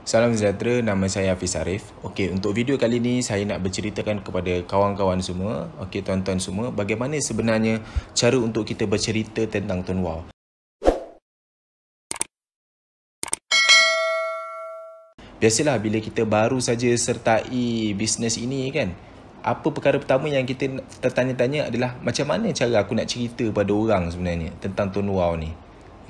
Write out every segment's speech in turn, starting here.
Salam sejahtera, nama saya Hafiz Arif. Okey, untuk video kali ni saya nak berceritakan kepada kawan-kawan semua, okey tuan-tuan semua, bagaimana sebenarnya cara untuk kita bercerita tentang Tuan Wow. Biasalah bila kita baru saja sertai bisnes ini kan, apa perkara pertama yang kita tertanya-tanya adalah macam mana cara aku nak cerita pada orang sebenarnya tentang Tuan Wow ni.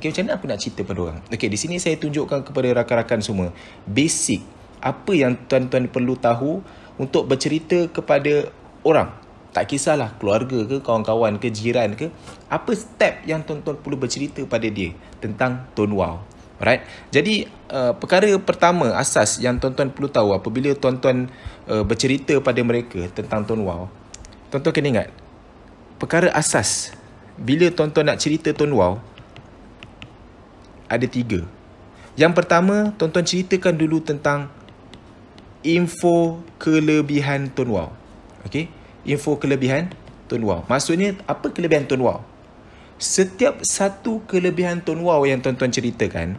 Okey, macam mana aku nak cerita pada orang? Okey, di sini saya tunjukkan kepada rakan-rakan semua basic apa yang tuan-tuan perlu tahu untuk bercerita kepada orang. Tak kisahlah keluarga ke, kawan-kawan ke, jiran ke, apa step yang tuan-tuan perlu bercerita pada dia tentang Tuan Wow. Alright. Jadi perkara pertama asas yang tuan-tuan perlu tahu apabila tuan-tuan bercerita pada mereka tentang Tuan Wow, tuan-tuan kena ingat perkara asas bila tuan-tuan nak cerita Tuan Wow ada 3. Yang pertama, tuan-tuan ceritakan dulu tentang info kelebihan Tuan Wow. Okey, info kelebihan Tuan Wow. Maksudnya apa kelebihan Tuan Wow? Setiap satu kelebihan Tuan Wow yang tuan-tuan ceritakan,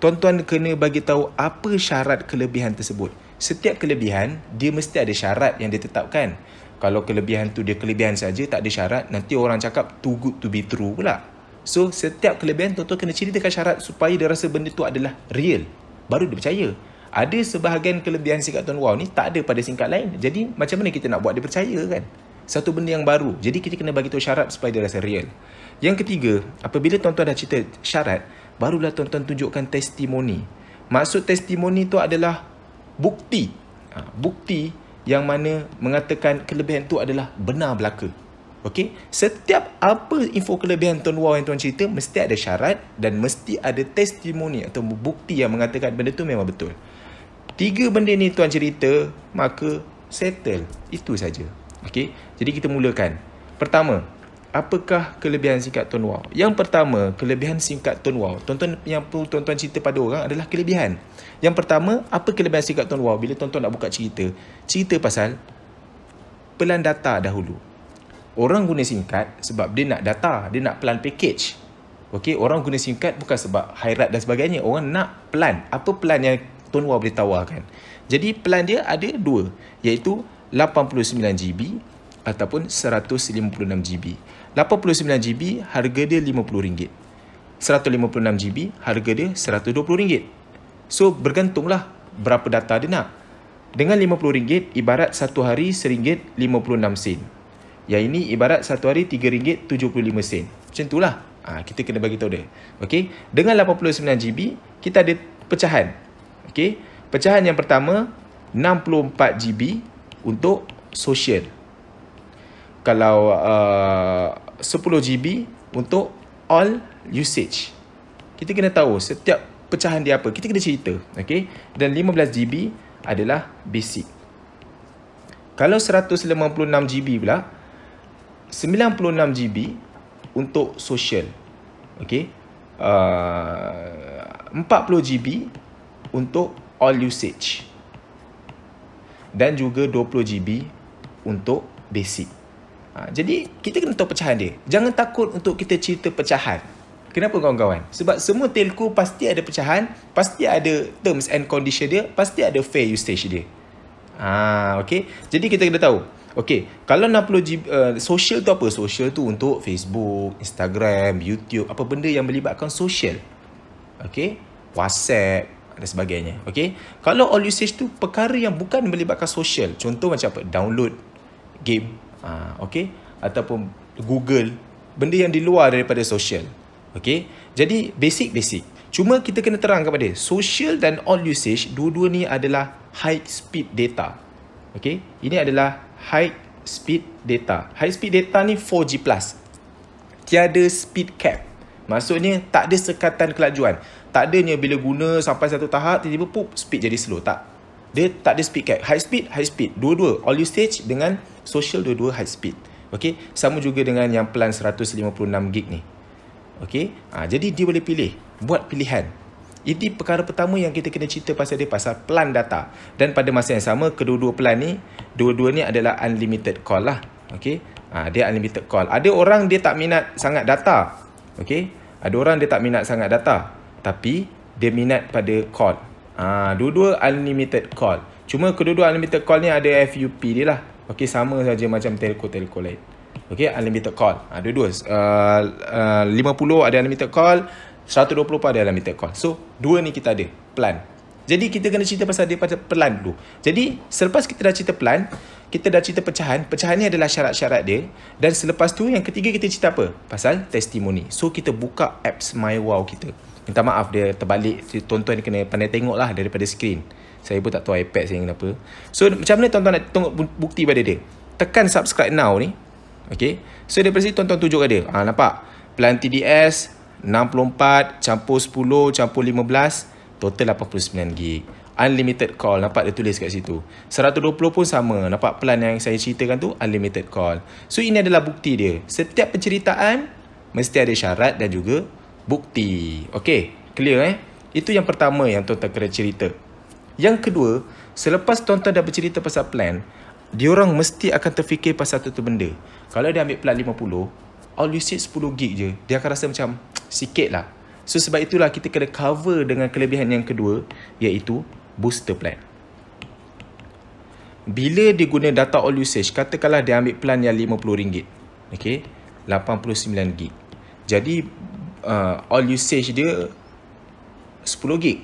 tuan-tuan kena bagi tahu apa syarat kelebihan tersebut. Setiap kelebihan dia mesti ada syarat yang ditetapkan. Kalau kelebihan tu dia kelebihan saja, tak ada syarat, nanti orang cakap too good to be true pula. So, setiap kelebihan tuan-tuan kena ceritakan syarat supaya dia rasa benda tu adalah real. Baru dia percaya. Ada sebahagian kelebihan singkat Tuan Wow ni tak ada pada singkat lain. Jadi, macam mana kita nak buat dia percaya kan? Satu benda yang baru. Jadi, kita kena bagi tahu syarat supaya dia rasa real. Yang ketiga, apabila tuan-tuan dah cerita syarat, barulah tuan-tuan tunjukkan testimoni. Maksud testimoni tu adalah bukti. Bukti yang mana mengatakan kelebihan tu adalah benar belaka. Okey, setiap apa info kelebihan Tuan Wow yang tuan cerita mesti ada syarat dan mesti ada testimoni atau bukti yang mengatakan benda tu memang betul. 3 benda ni tuan cerita, maka settle. Itu saja. Okey, jadi kita mulakan. Pertama, apakah kelebihan singkat Tuan Wow? Yang pertama, kelebihan singkat Tuan Wow. Tuan-tuan yang perlu tuan-tuan cerita pada orang adalah kelebihan. Yang pertama, apa kelebihan singkat Tuan Wow? Bila tuan-tuan nak buka cerita, cerita pasal pelan data dahulu. Orang guna singkat sebab dia nak data, dia nak plan package. Okey, orang guna singkat bukan sebab high rate dan sebagainya. Orang nak plan. Apa plan yang Tuan Wow boleh tawarkan? Jadi plan dia ada 2, iaitu 89GB ataupun 156GB. 89GB harga dia RM50. 156GB harga dia RM120. So bergantunglah berapa data dia nak. Dengan RM50 ibarat satu hari RM1.56. Yang ini ibarat satu hari RM3.75. Macam itulah. Kita kena bagi tahu dia. Okey, dengan 89GB kita ada pecahan. Okey, pecahan yang pertama 64GB untuk social. Kalau 10GB untuk all usage. Kita kena tahu setiap pecahan dia apa. Kita kena cerita. Okey, dan 15GB adalah basic. Kalau 156GB pula 96GB untuk social. Okey. 40GB untuk all usage. Dan juga 20GB untuk basic. Jadi kita kena tahu pecahan dia. Jangan takut untuk kita cerita pecahan. Kenapa kawan-kawan? Sebab semua telco pasti ada pecahan, pasti ada terms and condition dia, pasti ada fair usage dia. Okey. Jadi kita kena tahu. Okey, kalau 60GB social tu apa? Social tu untuk Facebook, Instagram, YouTube, apa benda yang melibatkan social. Okey, WhatsApp dan sebagainya. Okey, kalau all usage tu perkara yang bukan melibatkan social. Contoh macam apa? Download game, okey, ataupun Google, benda yang di luar daripada social. Okey, jadi basic. Cuma kita kena terang kepada dia, social dan all usage dua-dua ni adalah high speed data. Okey, ini adalah high speed data. High speed data ni 4G+. Tiada speed cap. Maksudnya tak ada sekatan kelajuan. Tak adanya bila guna sampai satu tahap tiba-tiba speed jadi slow. Tak. Dia tak ada speed cap. High speed. Dua-dua. All usage dengan social dua-dua high speed. Okey, sama juga dengan yang plan 156GB ni. Okey, jadi dia boleh pilih. Buat pilihan. Ini perkara pertama yang kita kena cerita pasal dia, pasal plan data. Dan pada masa yang sama, kedua-dua plan ni, dua-dua ni adalah unlimited call lah. Okey, dia unlimited call. Ada orang dia tak minat sangat data. Okey, ada orang dia tak minat sangat data, tapi dia minat pada call. Dua-dua unlimited call. Cuma kedua-dua unlimited call ni ada FUP dia lah. Okey, sama saja macam telco lain. Okey, unlimited call. Dua-dua. 50 ada unlimited call, 120 pun ada unlimited call. So, dua ni kita ada plan. Jadi kita kena cerita pasal dia pasal plan dulu. Jadi selepas kita dah cerita plan, kita dah cerita pecahan. Pecahan ni adalah syarat-syarat dia. Dan selepas tu yang ketiga kita cerita apa? Pasal testimoni. So kita buka apps MyWow kita. Minta maaf dia terbalik. Tuan-tuan kena pandai tengok lah daripada skrin. Saya pun tak tahu iPad saya kenapa. So macam mana tuan-tuan nak tengok bukti pada dia? Tekan subscribe now ni. Okay. So daripada sini tuan-tuan tunjuk dia. Nampak? Plan TDS 64 campur 10 campur 15. Total 89 gig. Unlimited call. Nampak dia tulis kat situ. 120 pun sama. Nampak plan yang saya ceritakan tu? Unlimited call. So ini adalah bukti dia. Setiap penceritaan mesti ada syarat dan juga bukti. Okay. Clear Itu yang pertama yang tuan-tuan kena cerita. Yang kedua, selepas tuan-tuan dah bercerita pasal plan, diorang mesti akan terfikir pasal satu benda. Kalau dia ambil plan 50, all usage 10 gig je, dia akan rasa macam sikit lah. So sebab itulah kita kena cover dengan kelebihan yang kedua, iaitu booster plan. Bila dia guna data all usage, katakanlah dia ambil plan yang RM50, okay, 89 gig. Jadi all usage dia 10 gig.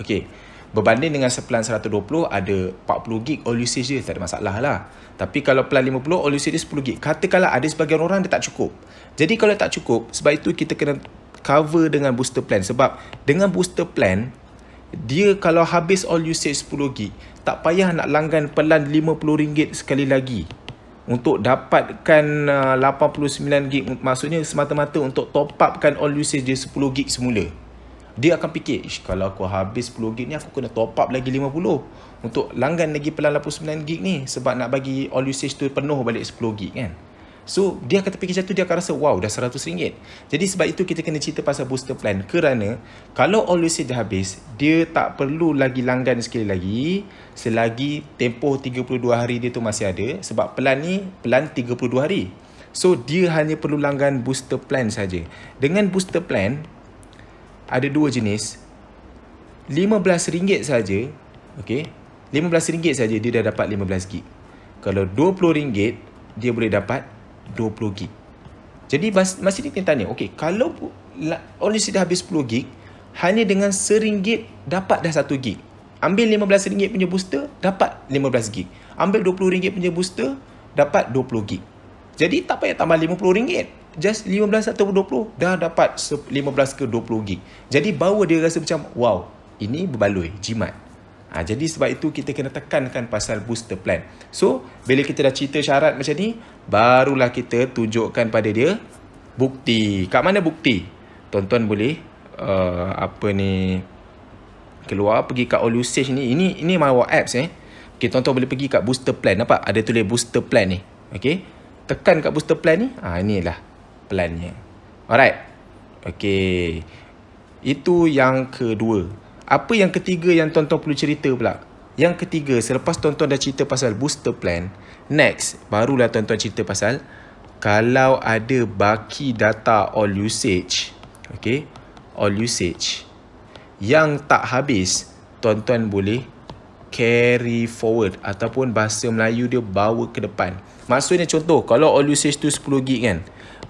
Okay, berbanding dengan seplan 120 ada 40 gig all usage dia, tak ada masalah lah. Tapi kalau plan 50 all usage dia 10 gig. Katakanlah ada sebagian orang dia tak cukup. Jadi kalau tak cukup, sebab itu kita kena cover dengan booster plan. Sebab dengan booster plan, dia kalau habis all usage 10 gig, tak payah nak langgan pelan RM50 sekali lagi untuk dapatkan 89 gig. Maksudnya semata-mata untuk top upkan all usage dia 10 gig semula. Dia akan fikir, kalau aku habis 10 gig ni, aku kena top up lagi 50 untuk langgan lagi pelan 89 gig ni, sebab nak bagi all usage tu penuh balik 10 gig kan. So dia akan terfikir macam tu, dia akan rasa wow dah RM100. Jadi sebab itu kita kena cerita pasal booster plan. Kerana kalau all usage dah habis, dia tak perlu lagi langgan sekali lagi selagi tempoh 32 hari dia tu masih ada. Sebab plan ni plan 32 hari. So dia hanya perlu langgan booster plan saja. Dengan booster plan ada dua jenis. RM15 saja, okey. RM15 saja dia dah dapat 15 gig. Kalau RM20 dia boleh dapat 20 gig. Jadi masih dia tanya, okey, kalau all usage dah habis 10 gig, hanya dengan RM1 dapat dah 1 gig. Ambil RM15 punya booster, dapat 15 gig. Ambil RM20 punya booster, dapat 20 gig. Jadi tak payah tambah RM50. Just 15 atau 20 dah dapat 15 ke 20 gig. Jadi baru dia rasa macam wow, ini berbaloi, jimat. Jadi sebab itu kita kena tekankan pasal booster plan. So bila kita dah cerita syarat macam ni, barulah kita tunjukkan pada dia bukti. Kat mana bukti? Tuan-tuan boleh keluar pergi kat all usage ni. Ini MyWow apps Okay, tuan-tuan boleh pergi kat booster plan. Nampak ada tulis booster plan ni. Okay, tekan kat booster plan ni. Inilah plannya. Alright. Okay, itu yang kedua. Apa yang ketiga yang tuan-tuan perlu cerita pula? Yang ketiga, selepas tuan-tuan dah cerita pasal booster plan, next, barulah tuan-tuan cerita pasal kalau ada baki data all usage, okay, all usage yang tak habis, tuan-tuan boleh carry forward ataupun bahasa Melayu dia bawa ke depan. Maksudnya contoh, kalau all usage tu 10 gig kan,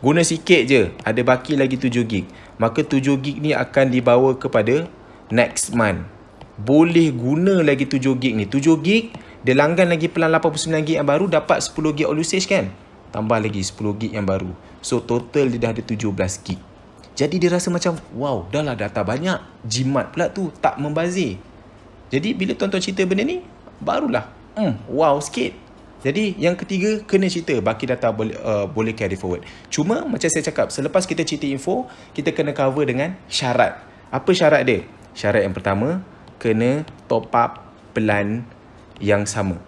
guna sikit je, ada baki lagi 7 gig, maka 7 gig ni akan dibawa kepada next month. Boleh guna lagi 7 gig ni. 7 gig, dia langgan lagi pelan 89 gig yang baru, dapat 10 gig all usage kan. Tambah lagi 10 gig yang baru. So total dia dah ada 17 gig. Jadi dia rasa macam wow, dah lah data banyak. Jimat pula tu, tak membazir. Jadi bila tuan-tuan cerita benda ni, barulah wow sikit. Jadi yang ketiga, kena cerita baki data boleh carry forward. Cuma macam saya cakap, selepas kita cerita info, kita kena cover dengan syarat. Apa syarat dia? Syarat yang pertama, kena top up pelan yang sama.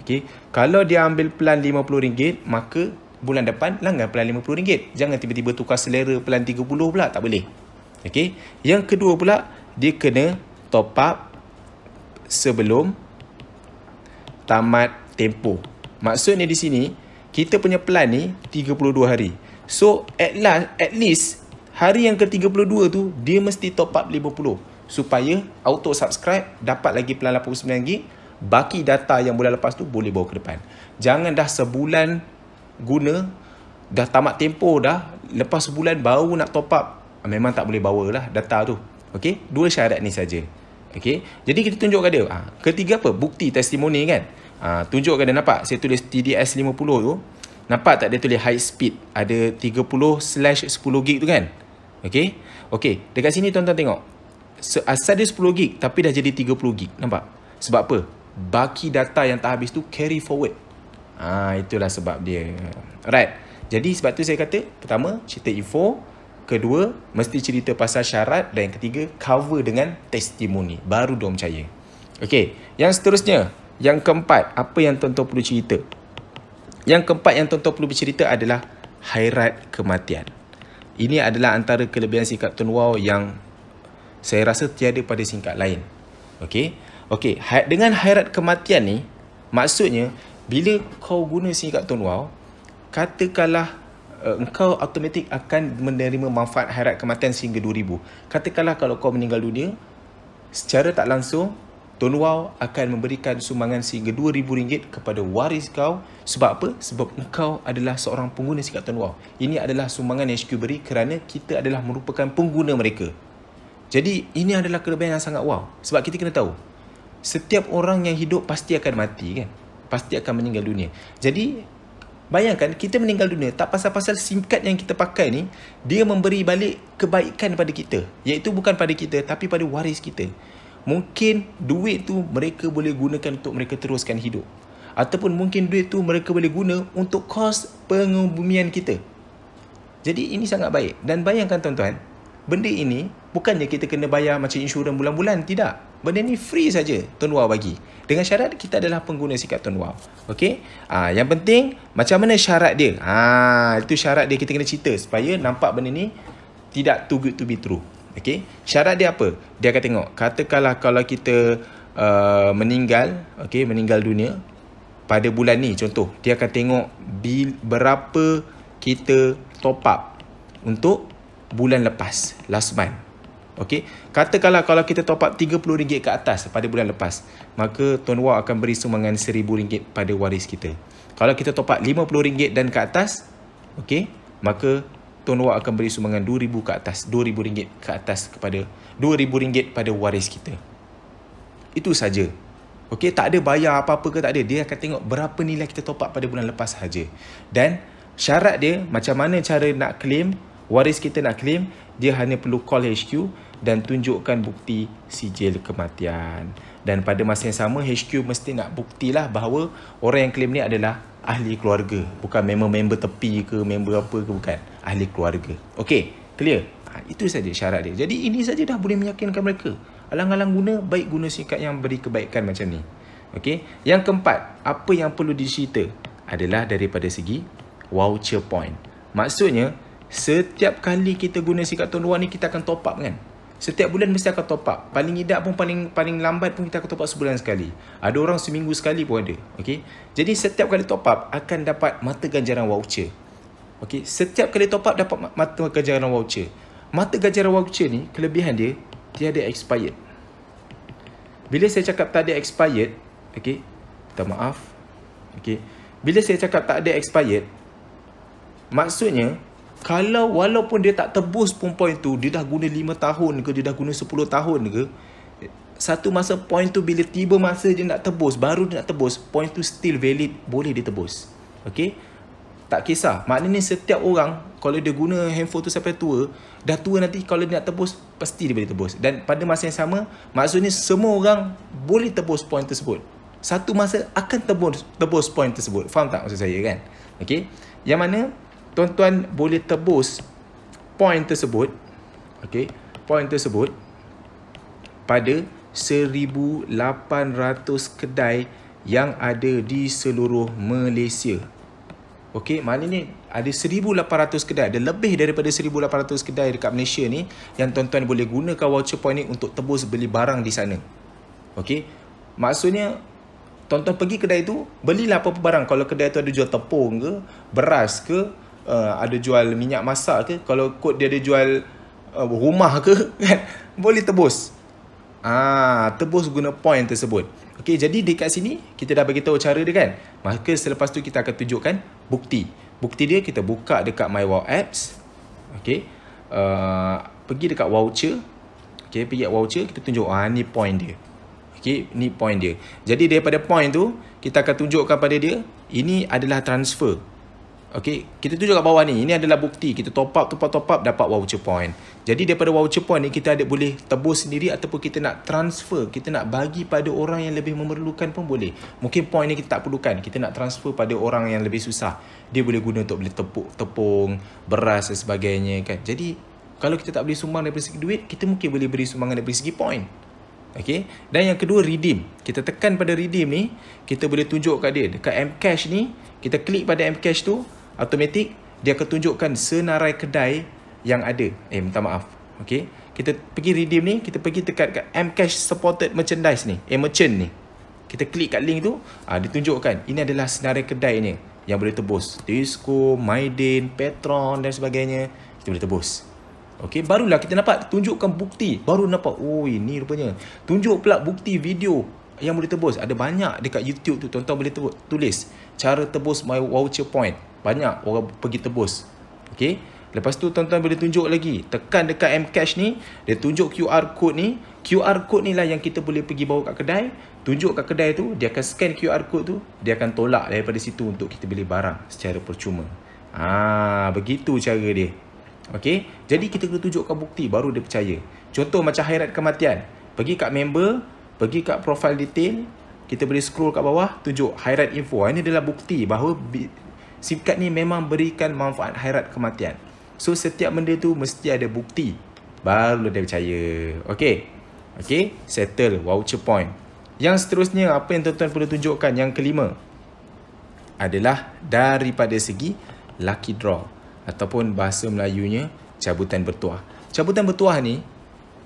Okay. Kalau dia ambil pelan RM50, maka bulan depan langgan pelan RM50. Jangan tiba-tiba tukar selera pelan 30 pula, tak boleh. Okay. Yang kedua pula, dia kena top up sebelum tamat tempoh. Maksudnya di sini, kita punya pelan ni 32 hari. So, at least hari yang ke-32 tu, dia mesti top up 50. supaya auto subscribe dapat lagi plan 89GB. Baki data yang bulan lepas tu boleh bawa ke depan. Jangan dah sebulan guna, dah tamat tempoh dah, lepas sebulan baru nak top up, memang tak boleh bawa lah data tu. Okey, 2 syarat ni saja. Okey, jadi kita tunjukkan dia. Ketiga apa? Bukti testimoni kan. Tunjukkan dia, nampak saya tulis TDS 50 tu. Nampak tak dia tulis high speed, ada 30/10GB tu kan. Okey. Okey, dekat sini tuan-tuan tengok. Asal dia 10GB tapi dah jadi 30GB. Nampak? Sebab apa? Baki data yang tak habis tu carry forward. Itulah sebab dia. Alright. Jadi sebab tu saya kata, pertama cerita info, kedua mesti cerita pasal syarat, dan yang ketiga cover dengan testimoni, baru diorang percaya. Okey, yang seterusnya, yang keempat, apa yang tuan-tuan perlu cerita? Yang keempat yang tuan-tuan perlu bercerita adalah hairat kematian. Ini adalah antara kelebihan singkat Tuan Wow yang saya rasa tiada pada singkat lain. Okey. Okey, dengan hairat kematian ni, maksudnya bila kau guna singkat Tuan Wow, katakanlah engkau automatik akan menerima manfaat hairat kematian sehingga 2000. Katakanlah kalau kau meninggal dunia, secara tak langsung Tuan Wow akan memberikan sumbangan sehingga RM2,000 kepada waris kau. Sebab apa? Sebab engkau adalah seorang pengguna singkat Tuan Wow. Ini adalah sumbangan yang HQ beri kerana kita adalah merupakan pengguna mereka. Jadi ini adalah kelebihan yang sangat wow. Sebab kita kena tahu, setiap orang yang hidup pasti akan mati kan? Pasti akan meninggal dunia. Jadi bayangkan kita meninggal dunia, tak pasal-pasal SIM card yang kita pakai ni, dia memberi balik kebaikan pada kita. Iaitu bukan pada kita, tapi pada waris kita. Mungkin duit tu mereka boleh gunakan untuk mereka teruskan hidup. Ataupun mungkin duit tu mereka boleh guna untuk kos pengebumian kita. Jadi ini sangat baik. Dan bayangkan tuan-tuan, benda ini bukannya kita kena bayar macam insurans bulan-bulan. Tidak. Benda ni free saja Tuan Wow bagi. Dengan syarat kita adalah pengguna sikat Tuan Wow. Okey? Yang penting macam mana syarat dia? Itu syarat dia, kita kena cerita supaya nampak benda ni tidak too good to be true. Okey? Syarat dia apa? Dia akan tengok. Katakanlah kalau kita meninggal, okey, meninggal dunia pada bulan ni, contoh, dia akan tengok berapa kita top up untuk bulan lepas, last month. Okey, katakanlah kalau kita top up RM30 ke atas pada bulan lepas, maka Tuan Wow akan beri sumbangan RM1,000 pada waris kita. Kalau kita top up RM50 dan ke atas, okey, maka Tuan Wow akan beri sumbangan RM2,000 ke atas, RM2,000 ke atas kepada RM2,000 pada waris kita. Itu saja. Okey, tak ada bayar apa-apa ke, tak ada. Dia akan tengok berapa nilai kita top up pada bulan lepas saja. Dan syarat dia, macam mana cara nak claim, waris kita nak claim, dia hanya perlu call HQ dan tunjukkan bukti sijil kematian. Dan pada masa yang sama, HQ mesti nak buktilah bahawa orang yang claim ni adalah ahli keluarga. Bukan member-member tepi ke, member apa ke, bukan. Ahli keluarga. Okey, clear? Itu saja syarat dia. Jadi ini saja dah boleh meyakinkan mereka. Alang-alang guna, baik guna singkat yang beri kebaikan macam ni. Okey. Yang keempat, apa yang perlu dicerita adalah daripada segi voucher point. Maksudnya, setiap kali kita guna singkat Tuan Wow ni, kita akan top up kan? Setiap bulan mesti akan top up. Paling tidak pun, paling lambat pun kita akan top up sebulan sekali. Ada orang seminggu sekali pun ada. Okey. Jadi setiap kali top up akan dapat mata ganjaran voucher. Okey. Setiap kali top up dapat mata ganjaran voucher. Mata ganjaran voucher ni, kelebihan dia, tiada expired. Bila saya cakap tak ada expired, okey, minta maaf. Okey. Bila saya cakap tak ada expired, maksudnya kalau walaupun dia tak tebus pun point tu, dia dah guna 5 tahun ke, dia dah guna 10 tahun ke, satu masa point tu bila tiba masa dia nak tebus, baru dia nak tebus, point tu still valid, boleh ditebus. Okey? Tak kisah. Maknanya setiap orang kalau dia guna handphone tu sampai tua, dah tua nanti kalau dia nak tebus, pasti dia boleh tebus. Dan pada masa yang sama, maksudnya semua orang boleh tebus point tersebut. Satu masa akan tebus point tersebut. Faham tak maksud saya kan? Okey? Yang mana tuan-tuan boleh tebus point tersebut, okey, point tersebut pada 1,800 kedai yang ada di seluruh Malaysia. Okey, maknanya ada 1,800 kedai, ada lebih daripada 1,800 kedai dekat Malaysia ni yang tuan-tuan boleh gunakan voucher point ni untuk tebus beli barang di sana. Okey, maksudnya tuan-tuan pergi kedai tu, belilah apa-apa barang. Kalau kedai tu ada jual tepung ke, beras ke, ada jual minyak masak ke, kalau kod dia ada jual rumah ke, kan, boleh tebus. Tebus guna point tersebut. Okey, jadi dekat sini kita dah bagi tahu cara dia kan. Maka selepas tu kita akan tunjukkan bukti. Bukti dia kita buka dekat My Wow Apps. Okey. Pergi dekat voucher. Okey, pergi kat voucher, kita tunjuk ni point dia. Okey, ni point dia. Jadi daripada point tu kita akan tunjukkan pada dia ini adalah transfer. Okey, kita tunjuk kat bawah ni. Ini adalah bukti. Kita top up dapat voucher point. Jadi daripada voucher point ni kita ada boleh tebus sendiri ataupun kita nak transfer, kita nak bagi pada orang yang lebih memerlukan pun boleh. Mungkin point ni kita tak perlukan. Kita nak transfer pada orang yang lebih susah. Dia boleh guna untuk beli tepung, beras dan sebagainya kan. Jadi kalau kita tak boleh sumbang daripada segi duit, kita mungkin boleh beri sumbangan daripada segi point. Okey. Dan yang kedua redeem. Kita tekan pada redeem ni, kita boleh tunjuk kat dia dekat Mcash ni, kita klik pada Mcash tu, automatik dia akan tunjukkan senarai kedai yang ada. Minta maaf. Okey. Kita pergi redeem ni, kita pergi tekan kat Mcash supported merchandise ni, merchant ni. Kita klik kat link tu, dia tunjukkan ini adalah senarai kedai ni yang boleh tebus. Tesco, Maidin, Petron dan sebagainya, kita boleh tebus. Okey, barulah kita dapat tunjukkan bukti. Baru nampak, ini rupanya. Tunjuk pula bukti video yang boleh tebus. Ada banyak dekat YouTube tu, tuan-tuan boleh tulis cara tebus My Voucher Point. Banyak orang pergi tebus. Okey. Lepas tu tuan-tuan boleh tunjuk lagi. Tekan dekat Mcash ni, dia tunjuk QR code ni. QR code ni lah yang kita boleh pergi bawa kat kedai. Tunjuk kat kedai tu, dia akan scan QR code tu, dia akan tolak daripada situ untuk kita beli barang secara percuma. Begitu cara dia. Okey, jadi kita kena tunjukkan bukti baru dia percaya. Contoh macam Khairat Kematian. Pergi kat member, pergi kat profile detail, kita boleh scroll kat bawah, tunjuk Khairat Info. Ini adalah bukti bahawa SIM card ni memang berikan manfaat khairat kematian. So setiap benda tu mesti ada bukti, baru dia percaya. Okey. Okey, settle voucher point. Yang seterusnya, apa yang tuan-tuan perlu tunjukkan? Yang kelima adalah daripada segi lucky draw, ataupun bahasa Melayunya cabutan bertuah. Cabutan bertuah ni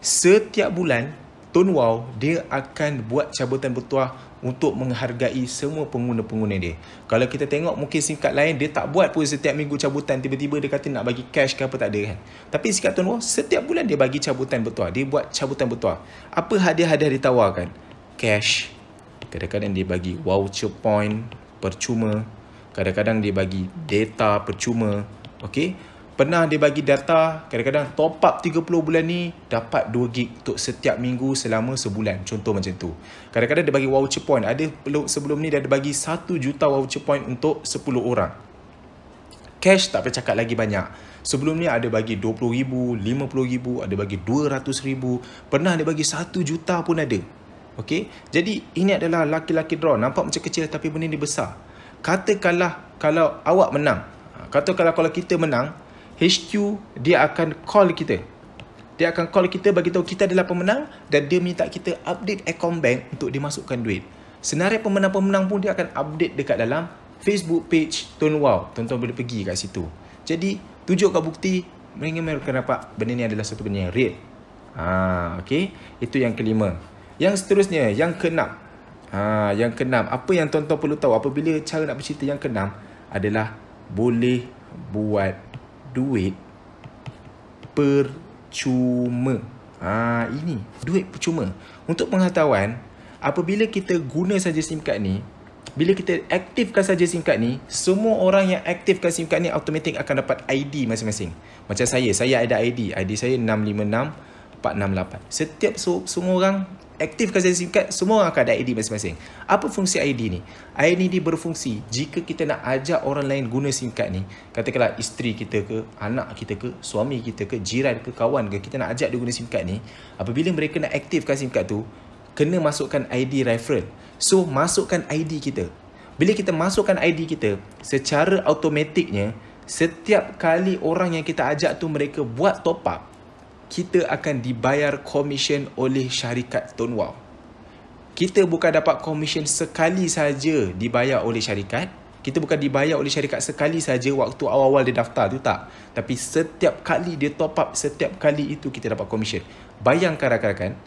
setiap bulan Tun Wow dia akan buat cabutan bertuah untuk menghargai semua pengguna-pengguna dia. Kalau kita tengok mungkin SIM card lain dia tak buat pun setiap minggu cabutan, tiba-tiba dia kata nak bagi cash ke apa, tak ada kan. Tapi SIM card Tun Wow setiap bulan dia bagi cabutan bertuah. Dia buat cabutan bertuah. Apa hadiah-hadiah ditawarkan? Cash. Kadang-kadang dia bagi voucher point percuma. Kadang-kadang dia bagi data percuma. Okey. Pernah dia bagi data, kadang-kadang top up 30 bulan ni dapat 2 gig untuk setiap minggu selama sebulan. Contoh macam tu. Kadang-kadang dia bagi voucher point. Ada sebelum ni dia ada bagi 1 juta voucher point untuk 10 orang. Cash tak payah cakap lagi banyak. Sebelum ni ada bagi 20,000, 50,000, ada bagi 200,000. Pernah dia bagi 1 juta pun ada. Okey. Jadi ini adalah lucky draw. Nampak macam kecil tapi benda ni besar. Katakanlah kalau awak menang. Katakanlah kalau kita menang, HQ dia akan call kita. Dia akan call kita bagi tahu kita adalah pemenang dan dia minta kita update akaun bank untuk dimasukkan duit. Senarai pemenang-pemenang pun dia akan update dekat dalam Facebook page Tun Wow. Tuan-tuan boleh pergi kat situ. Jadi tunjukkan bukti, mereka akan dapat benda ni adalah satu benda yang real. Okey, itu yang kelima. Yang seterusnya, yang keenam. Yang keenam, apa yang tuan-tuan perlu tahu apabila cara nak bercerita yang keenam adalah boleh buat duit percuma. Ini duit percuma. Untuk pengetahuan, apabila kita guna saja SIM card ni, bila kita aktifkan saja SIM card ni, semua orang yang aktifkan SIM card ni automatik akan dapat ID masing-masing. Macam saya ada ID saya 656468. Setiap semua orang aktifkan saja SIM card, semua orang akan ada ID masing-masing. Apa fungsi ID ni? ID ni berfungsi jika kita nak ajak orang lain guna SIM card ni. Katakanlah isteri kita ke, anak kita ke, suami kita ke, jiran ke, kawan ke, kita nak ajak dia guna SIM card ni. Apabila mereka nak aktifkan SIM card tu, kena masukkan ID referral. So, masukkan ID kita. Bila kita masukkan ID kita, secara automatiknya, setiap kali orang yang kita ajak tu mereka buat top up, kita akan dibayar komisen oleh syarikat Tun Wow. Kita bukan dapat komisen sekali saja dibayar oleh syarikat. Kita bukan dibayar oleh syarikat sekali saja waktu awal-awal dia daftar tu, tak. Tapi setiap kali dia top up, setiap kali itu kita dapat komisen. Bayangkan rakan-rakan,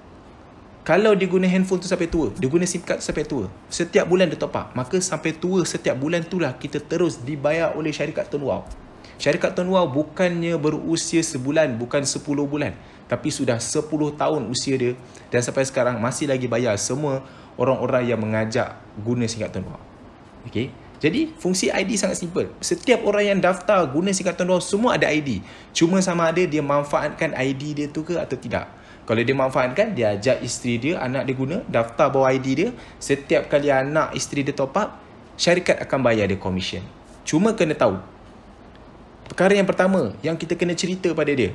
kalau dia guna handphone tu sampai tua, dia guna SIM card tu sampai tua, setiap bulan dia top up, maka sampai tua setiap bulan itulah kita terus dibayar oleh syarikat Tun Wow. Syarikat Tun Wow bukannya berusia sebulan, bukan 10 bulan. Tapi sudah 10 tahun usia dia dan sampai sekarang masih lagi bayar semua orang-orang yang mengajak guna singkatan luar. Okey. Jadi fungsi ID sangat simple. Setiap orang yang daftar guna singkatan luar semua ada ID. Cuma sama ada dia manfaatkan ID dia tu ke atau tidak. Kalau dia manfaatkan, dia ajak isteri dia, anak dia guna, daftar bawa ID dia. Setiap kali anak isteri dia top up, syarikat akan bayar dia komisen. Cuma kena tahu, perkara yang pertama yang kita kena cerita pada dia,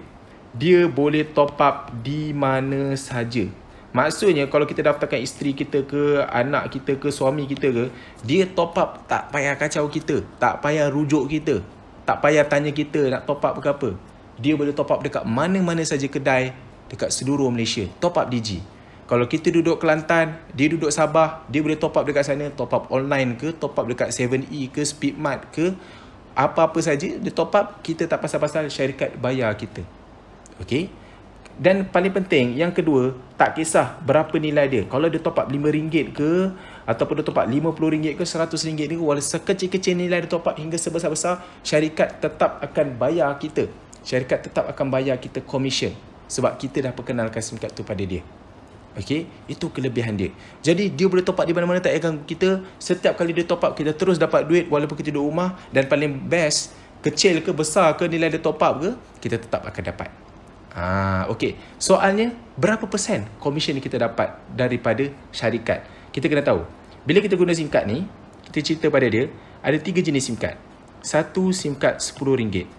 dia boleh top up di mana saja. Maksudnya kalau kita daftarkan isteri kita ke, anak kita ke, suami kita ke, dia top up tak payah kacau kita, tak payah rujuk kita, tak payah tanya kita nak top up ke apa. Dia boleh top up dekat mana-mana saja kedai dekat seluruh Malaysia, top up Digi. Kalau kita duduk Kelantan, dia duduk Sabah, dia boleh top up dekat sana, top up online ke, top up dekat 7E ke, Speedmart ke, apa-apa saja dia top up, kita tak pasal-pasal, syarikat bayar kita. Okey? Dan paling penting, yang kedua, tak kisah berapa nilai dia. Kalau dia top up RM5 ke, ataupun dia top up RM50 ke, RM100 ke, walau sekecil-kecil nilai dia top up hingga sebesar-besar, syarikat tetap akan bayar kita. Syarikat tetap akan bayar kita komisen. Sebab kita dah perkenalkan SIM card tu pada dia. Okey, itu kelebihan dia. Jadi dia boleh top up di mana-mana, tak payah ganggu kita. Setiap kali dia top up, kita terus dapat duit walaupun kita duduk rumah. Dan paling best, kecil ke besar ke nilai dia top up ke, kita tetap akan dapat. Okey. Soalnya, berapa persen komisen kita dapat daripada syarikat? Kita kena tahu. Bila kita guna SIM card ni, kita cerita pada dia, ada 3 jenis SIM card. Satu SIM card RM10.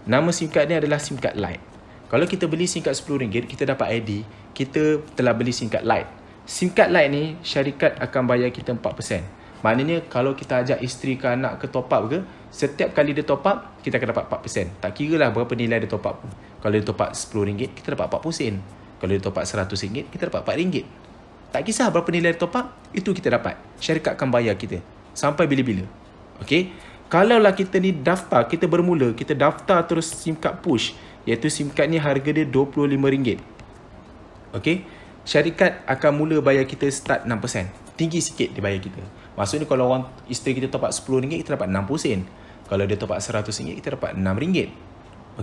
Nama SIM card ni adalah SIM card Lite. Kalau kita beli SIM card RM10, kita dapat ID, kita telah beli SIM card Lite. SIM card Lite ni, syarikat akan bayar kita 4%. Maknanya, kalau kita ajak isteri ke anak ke top up ke, setiap kali dia top up, kita akan dapat 4%. Tak kira lah berapa nilai dia top up. Kalau dia top up RM10, kita dapat 40 sen. Kalau dia top up RM100, kita dapat RM4. Tak kisah berapa nilai dia top up, itu kita dapat. Syarikat akan bayar kita. Sampai bila-bila. Okey? Kalaulah kita ni daftar, kita bermula, kita daftar terus SIM card push, iaitu SIM card ni harga dia RM25. Okey? Syarikat akan mula bayar kita start 6%. Tinggi sikit dia bayar kita. Maksudnya kalau orang isteri kita top up RM10, kita dapat 60 sen. Kalau dia top up RM100, kita dapat RM6.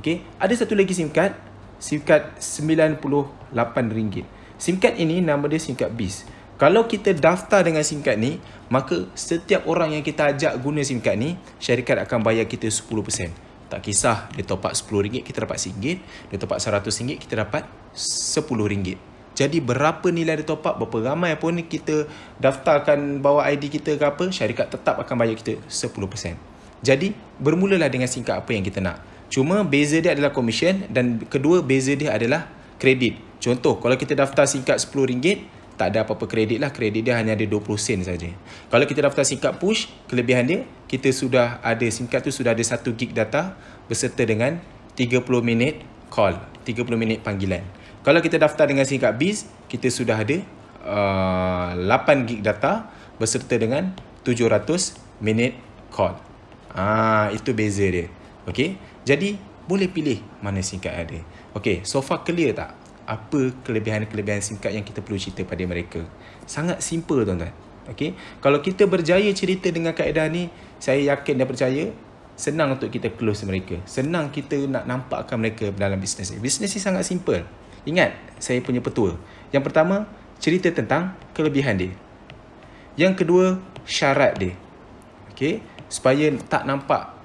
Okey? Ada satu lagi SIM card RM98. SIM card ini nama dia SIM card BIS. Kalau kita daftar dengan SIM card ni, maka setiap orang yang kita ajak guna SIM card ni, syarikat akan bayar kita 10%. Tak kisah dia top up RM10, kita dapat RM1. Dia top up RM100, kita dapat RM10. Jadi berapa nilai dia top up, berapa ramai pun kita daftarkan bawa ID kita ke apa, syarikat tetap akan bayar kita 10%. Jadi bermulalah dengan SIM card apa yang kita nak. Cuma beza dia adalah komisen, dan kedua beza dia adalah kredit. Contoh, kalau kita daftar SIM card RM10, tak ada apa-apa kredit lah. Kredit dia hanya ada 20 sen saja. Kalau kita daftar SIM card push, kelebihan dia, kita sudah ada SIM card tu sudah ada 1 gig data berserta dengan 30 minit call, 30 minit panggilan. Kalau kita daftar dengan SIM card BIS, kita sudah ada 8 gig data berserta dengan 700 minit call. Itu beza dia. Okey. Jadi boleh pilih mana SIM card ada. Okey, so far clear tak? Apa kelebihan-kelebihan SIM card yang kita perlu cerita pada mereka? Sangat simple, tuan-tuan. Okey. Kalau kita berjaya cerita dengan kaedah ni, saya yakin dan percaya senang untuk kita close mereka. Senang kita nak nampakkan mereka dalam bisnes ni. Bisnes ni sangat simple. Ingat, saya punya petua. Yang pertama, cerita tentang kelebihan dia. Yang kedua, syarat dia. Okey, supaya tak nampak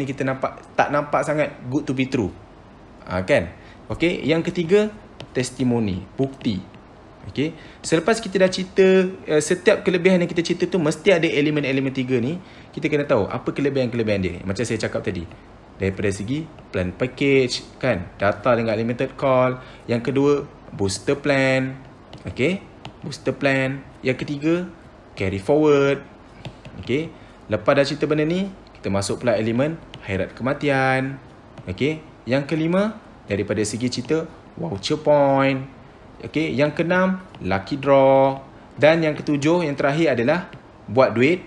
kita tak nampak sangat good to be true. Kan? Okey, yang ketiga, testimoni, bukti. Okey, selepas kita dah cerita setiap kelebihan yang kita cerita tu mesti ada elemen-elemen 3 ni. Kita kena tahu apa kelebihan-kelebihan dia. Macam saya cakap tadi, daripada segi plan package, kan, data dengan unlimited call. Yang kedua, booster plan. Okey, booster plan. Yang ketiga, carry forward. Okey, lepas dah cerita benda ni, kita masuk pula elemen hairat kematian. Okey, yang kelima, daripada segi cerita, voucher point. Okey, yang keenam, lucky draw. Dan yang ketujuh, yang terakhir adalah buat duit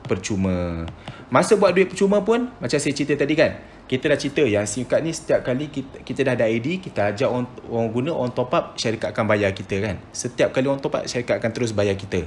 percuma. Masa buat duit percuma pun, macam saya cerita tadi kan, kita dah cerita yang SIM card ni setiap kali kita dah ada ID, kita ajak orang guna, orang top up, syarikat akan bayar kita kan. Setiap kali orang top up, syarikat akan terus bayar kita.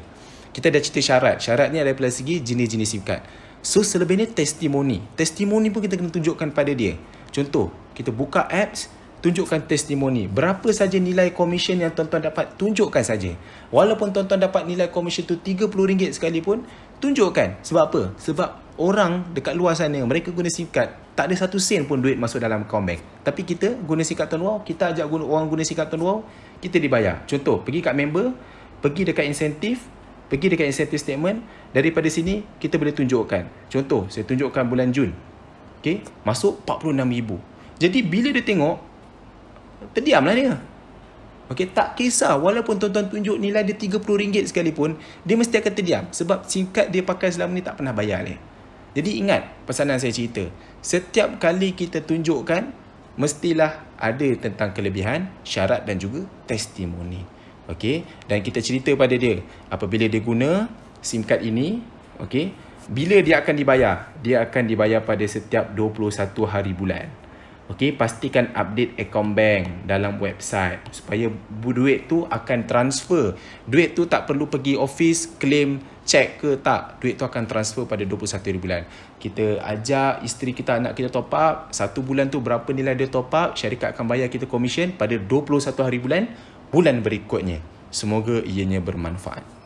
Kita dah cerita syarat. Syarat ni daripada segi jenis-jenis SIM card. So selebihnya testimoni. Testimoni pun kita kena tunjukkan pada dia. Contoh, kita buka apps, tunjukkan testimoni. Berapa saja nilai komisen yang tuan-tuan dapat, tunjukkan saja. Walaupun tuan-tuan dapat nilai komisen tu RM30 sekalipun, tunjukkan. Sebab apa? Sebab orang dekat luar sana, mereka guna SIM card, tak ada 1 sen pun duit masuk dalam akaun bank. Tapi kita guna SIM card Tuan Wow, kita ajak orang guna SIM card Tuan Wow, kita dibayar. Contoh, pergi kat member, pergi dekat insentif statement, daripada sini kita boleh tunjukkan. Contoh, saya tunjukkan bulan Jun. Okay, masuk RM46,000. Jadi bila dia tengok, terdiamlah dia. Okay, tak kisah walaupun tuan-tuan tunjuk nilai dia RM30 sekalipun, dia mesti akan terdiam. Sebab SIM card dia pakai selama ni tak pernah bayar dia. Jadi ingat pesanan saya cerita. Setiap kali kita tunjukkan, mestilah ada tentang kelebihan, syarat dan juga testimoni. Okay, dan kita cerita pada dia, apabila dia guna SIM card ini, okay, bila dia akan dibayar? Dia akan dibayar pada setiap 21 hari bulan. Okey, pastikan update akaun bank dalam website supaya duit tu akan transfer. Duit tu tak perlu pergi office claim check ke, tak. Duit tu akan transfer pada 21 hari bulan. Kita ajak isteri kita, anak kita top up. 1 bulan tu berapa nilai dia top up, syarikat akan bayar kita komisen pada 21 hari bulan berikutnya. Semoga ianya bermanfaat.